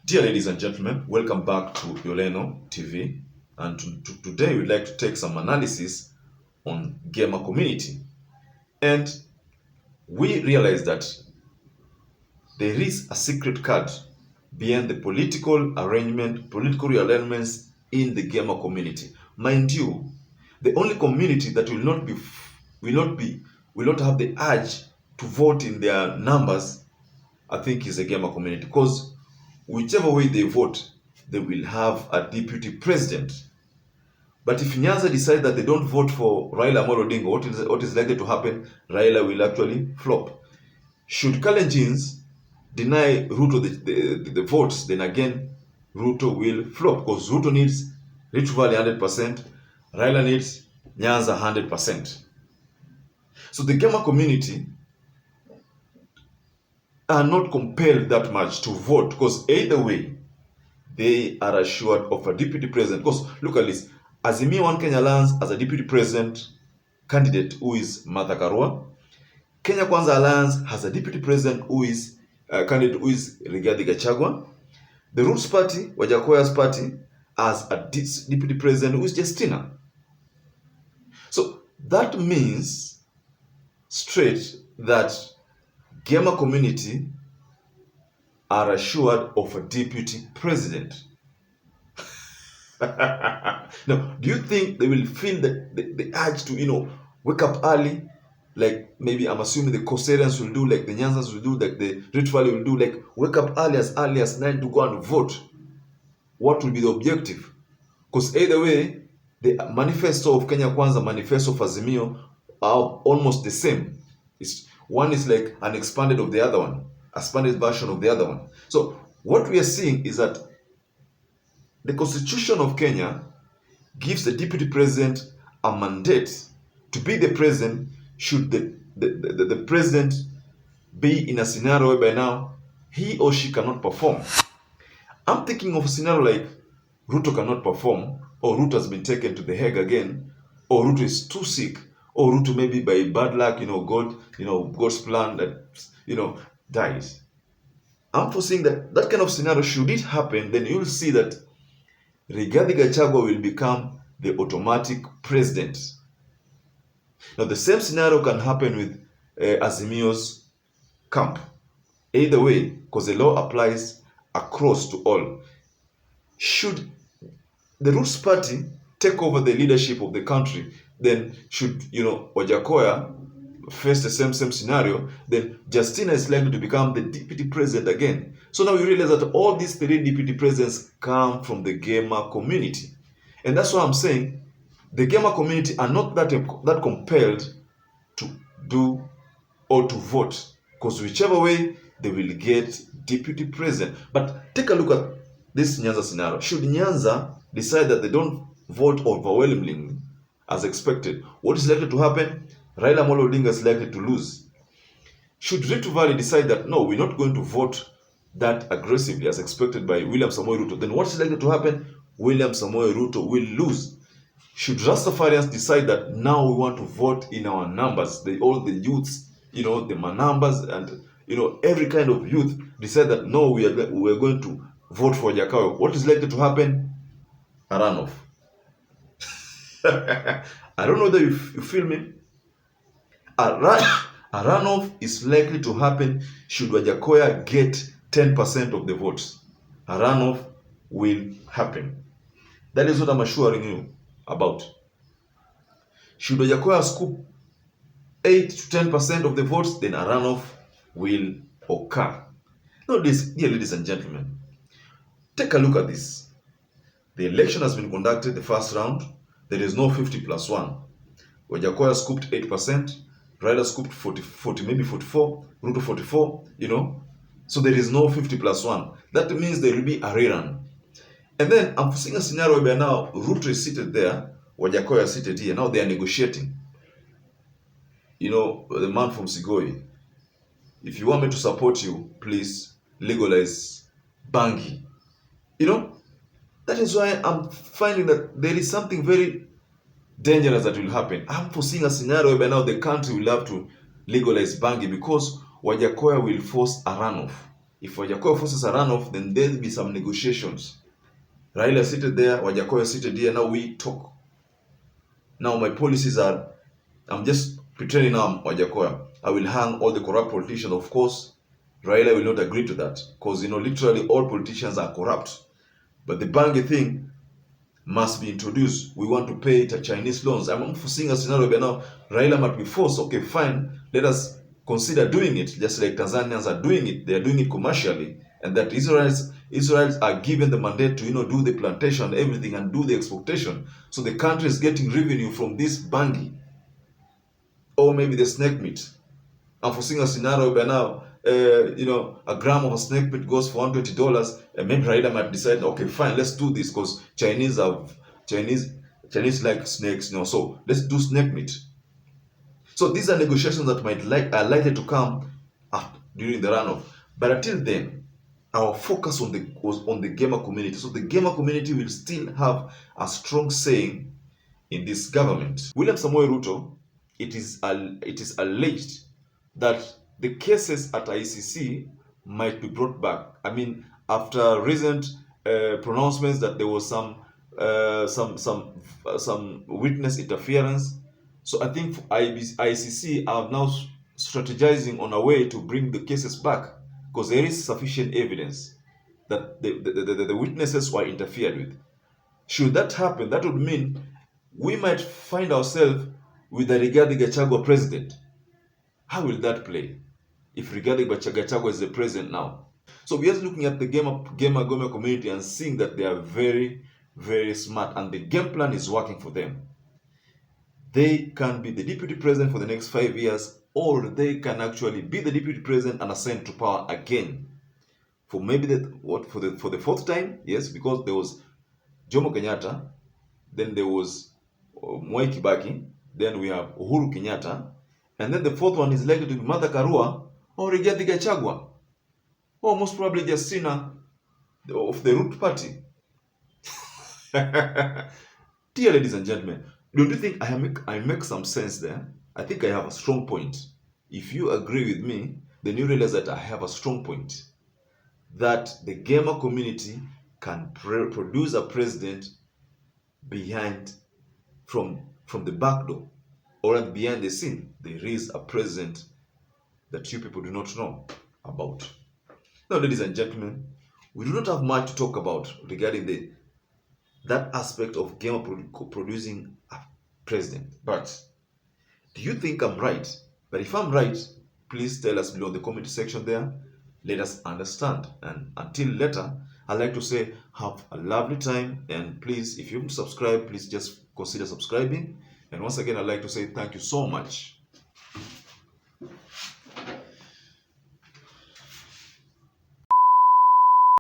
Dear ladies and gentlemen, welcome back to Yoleno TV, and today we'd like to take some analysis on GEMA community. And we realize that there is a secret card behind the political realignments in the GEMA community. Mind you, the only community that will not have the urge to vote in their numbers, I think, is the GEMA community, because whichever way they vote, they will have a deputy president. But if Nyanza decide that they don't vote for Raila Amolo Odinga, what is likely to happen? Raila will actually flop. Should Kalenjins deny RUTO the votes, then again RUTO will flop, because RUTO needs Rift Valley 100%, Raila needs Nyanza 100%. So the GEMA community are not compelled that much to vote, because either way they are assured of a deputy president. Because look at this, Azimio One Kenya Alliance as a deputy president candidate who is Martha Karua. Kenya Kwanza Alliance has a deputy president who is candidate who is Rigathi Gachagua. The Roots Party, Wajakoya's party, has a deputy president who is Justina. So that means straight that GEMA community are assured of a deputy president. Now, do you think they will feel the urge to, wake up early? Like, maybe I'm assuming the Coasterians will do, like the Nyanzas will do, like the Rift Valley will do, like wake up early as 9 to go and vote. What will be the objective? Because either way, the manifesto of Kenya Kwanza, manifesto of Azimio are almost the same. One is like an expanded of the other one, a expanded version of the other one. So what we are seeing is that the Constitution of Kenya gives the deputy president a mandate to be the president should the president be in a scenario whereby now he or she cannot perform. I'm thinking of a scenario like RUTO cannot perform, or RUTO has been taken to the Hague again, or RUTO is too sick, or RUTO maybe by bad luck, God's plan that, dies. I'm foreseeing that kind of scenario, should it happen, then you'll see that Rigathi Gachagua will become the automatic president. Now, the same scenario can happen with Azimio's camp. Either way, because the law applies across to all. Should the Roots Party take over the leadership of the country, then should, Wajakoya face the same scenario, then Justina is likely to become the deputy president again. So now you realize that all these 3 deputy presidents come from the GEMA community. And that's why I'm saying the GEMA community are not that compelled to do or to vote, because whichever way they will get deputy president. But take a look at this Nyanza scenario. Should Nyanza decide that they don't vote overwhelmingly as expected, what is likely to happen? Raila Amolo Odinga is likely to lose. Should Rift Valley decide that no, we're not going to vote that aggressively as expected by William Samoei Ruto, then what is likely to happen? William Samoei Ruto will lose. Should Rastafarians decide that now we want to vote in our numbers, all the youths, the Manambas and every kind of youth decide that no, we are going to vote for Jakayo, what is likely to happen? A runoff. I don't know whether you feel me. A runoff is likely to happen should Wajakoya get 10% of the votes. A runoff will happen. That is what I'm assuring you about. Should Wajakoya scoop 8 to 10% of the votes, then a runoff will occur. Now, dear ladies and gentlemen, take a look at this. The election has been conducted, the first round. There is no 50+1. Wajakoya scooped 8%. Raila scooped 40, maybe 44, RUTO 44, So there is no 50+1. That means there will be a rerun. And then I'm seeing a scenario where now RUTO is seated there, Wajakoya is seated here. Now they are negotiating. The man from Sigoi, if you want me to support you, please legalize bangi. That is why I'm finding that there is something very dangerous that will happen. I'm foreseeing a scenario where now the country will have to legalize bangi, because Wajakoya will force a runoff. If Wajakoya forces a runoff, then there'll be some negotiations. Raila seated there, Wajakoya seated here, now we talk. Now my policies are, I'm just pretending now I'm Wajakoya. I will hang all the corrupt politicians. Of course, Raila will not agree to that, because literally all politicians are corrupt. But the banking thing must be introduced. We want to pay Chinese loans. I'm foreseeing a scenario where now Raila might be forced. Okay, fine, let us consider doing it, just like Tanzanians are doing it. They are doing it commercially, and that Israelis are given the mandate to do the plantation and everything and do the exportation. So the country is getting revenue from this bangi, or maybe the snake meat. I'm foreseeing a scenario where now a gram of a snake meat goes for $120, and maybe Raila might decide, okay, fine, let's do this because Chinese like snakes, so let's do snake meat. So these are negotiations that are likely to come up during the runoff. But until then, our focus was on the GEMA community. So the GEMA community will still have a strong saying in this government. William Samoei Ruto, it is alleged that the cases at ICC might be brought back. I mean, after recent pronouncements that there was some witness interference. So I think ICC are now strategizing on a way to bring the cases back, because there is sufficient evidence that the witnesses were interfered with. Should that happen, that would mean we might find ourselves with the Rigathi Gachagua president. How will that play if Rigathi Gachagua is the president now? So we are looking at the GEMA community and seeing that they are very, very smart, and the game plan is working for them. They can be the deputy president for the next 5 years, or they can actually be the deputy president and ascend to power again for maybe for the fourth time. Yes, because there was Jomo Kenyatta, then there was Mwai Kibaki, then we have Uhuru Kenyatta, and then the fourth one is likely to be Martha Karua or Rigathi Gachagua, or most probably Justina of the Root Party. Dear ladies and gentlemen, don't you think I make some sense there? I think I have a strong point. If you agree with me, then you realize that I have a strong point. That the GEMA community can produce a president from the back door, or behind the scene. There is a president that you people do not know about. Now, ladies and gentlemen, we do not have much to talk about regarding that aspect of GEMA producing a president. But do you think I'm right? But if I'm right, please tell us below in the comment section there. Let us understand. And until later, I'd like to say have a lovely time. And please, if you haven't subscribed, please just consider subscribing. And once again, I'd like to say thank you so much.